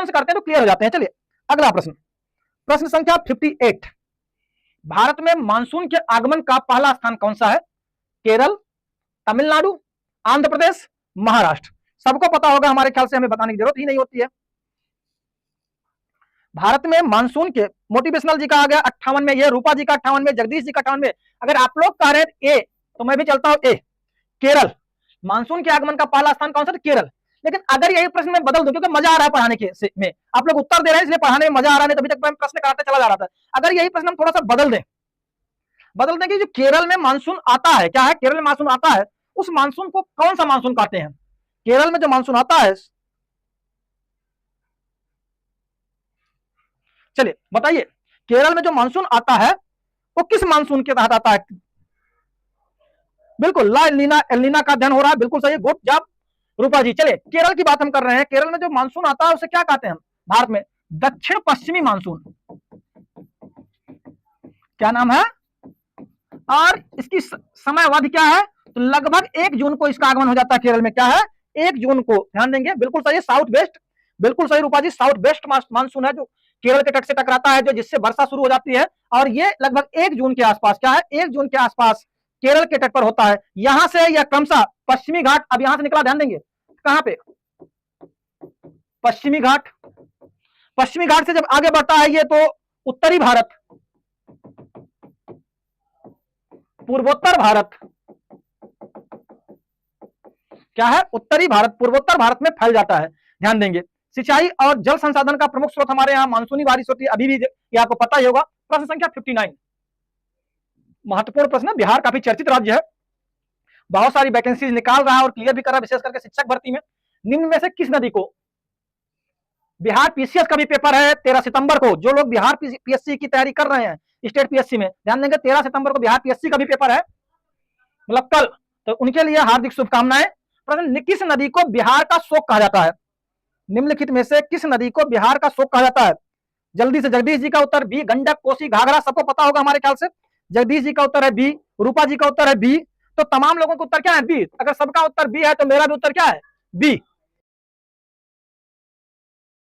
से करते हैं तो क्लियर हो जाते हैं। चलिए अगला प्रश्न, प्रश्न संख्या 58, भारत में मानसून के आगमन का पहला स्थान कौन सा है? केरल, तमिलनाडु, आंध्र प्रदेश, महाराष्ट्र। सबको पता होगा, हमारे ख्याल से हमें बताने की जरूरत ही नहीं होती है। भारत में मानसून के, मोटिवेशनल जी का आ गया 58 में, ये रूपा जी का 58 में, जगदीश जी का 58 में। अगर आप लोग कह रहे हैं ए तो मैं भी चलता हूं ए, केरल। मानसून के आगमन का पहला स्थान कौन सा? केरल। लेकिन अगर यही प्रश्न में बदल दूं, क्योंकि मजा आ रहा है पढ़ाने के में, आप लोग उत्तर दे रहे हैं इसलिए पढ़ाने में मजा आ रहा है, तभी तक मैं प्रश्न कराते चला जा रहा था। अगर यही प्रश्न हम थोड़ा सा बदल दें कि जो केरल में मानसून आता है, क्या है, केरल में मानसून आता है, उस मानसून को कौन सा मानसून कहते हैं? केरल में जो मानसून आता है, चलिए बताइए, केरल में जो मानसून आता है वो किस मानसून के तहत आता है? बिल्कुल ला एलिना, एलिना का अध्ययन हो रहा है, बिल्कुल सही, गुड जॉब रूपा जी। चलिए केरल की बात हम कर रहे हैं, केरल में जो मानसून आता है उसे क्या कहते हैं हम भारत में? दक्षिण पश्चिमी मानसून। क्या नाम है? और इसकी समय अवधि क्या है? तो लगभग 1 जून को इसका आगमन हो जाता है केरल में। क्या है? 1 जून को, ध्यान देंगे, बिल्कुल सही, साउथ वेस्ट, बिल्कुल सही रूपा जी, साउथ वेस्ट मानसून है जो केरल के तट से टकराता है, जो जिससे वर्षा शुरू हो जाती है, और ये लगभग 1 जून के आसपास, क्या है, 1 जून के आसपास केरल के तट पर होता है। यहां से यह क्रमशः पश्चिमी घाट, अब यहां से निकला, ध्यान देंगे, कहां पे? पश्चिमी घाट। पश्चिमी घाट से जब आगे बढ़ता है ये तो उत्तरी भारत, पूर्वोत्तर भारत, क्या है, उत्तरी भारत, पूर्वोत्तर भारत में फैल जाता है। ध्यान देंगे, सिंचाई और जल संसाधन का प्रमुख स्रोत हमारे यहाँ मानसूनी बारिश होती है, अभी भी ये आपको पता ही होगा। प्रश्न संख्या 59, महत्वपूर्ण प्रश्न, बिहार काफी चर्चित राज्य है, बहुत सारी वैकेंसीज निकाल रहा है और क्लियर भी कर रहा है, विशेष करके शिक्षक भर्ती में। निम्न में से किस नदी को, बिहार पीसीएस का भी पेपर है 13 सितंबर को, जो लोग बिहार पीएससी की तैयारी कर रहे हैं स्टेट पीएससी में, ध्यान देंगे 13 सितंबर को बिहार पीएससी का भी पेपर है, मतलब कल, तो उनके लिए हार्दिक शुभकामनाएं। प्रश्न, किस नदी को बिहार का शोक कहा जाता है? निम्नलिखित में से किस नदी को बिहार का शोक कहा जाता है? जल्दी से, जगदीश जी का उत्तर बी, गंडक, कोसी, घाघरा, सबको पता होगा हमारे ख्याल से। जगदीश जी का उत्तर है बी, रूपा जी का उत्तर है बी, तो तमाम लोगों का उत्तर क्या है? बी। अगर सबका उत्तर बी है तो मेरा भी उत्तर क्या है? बी।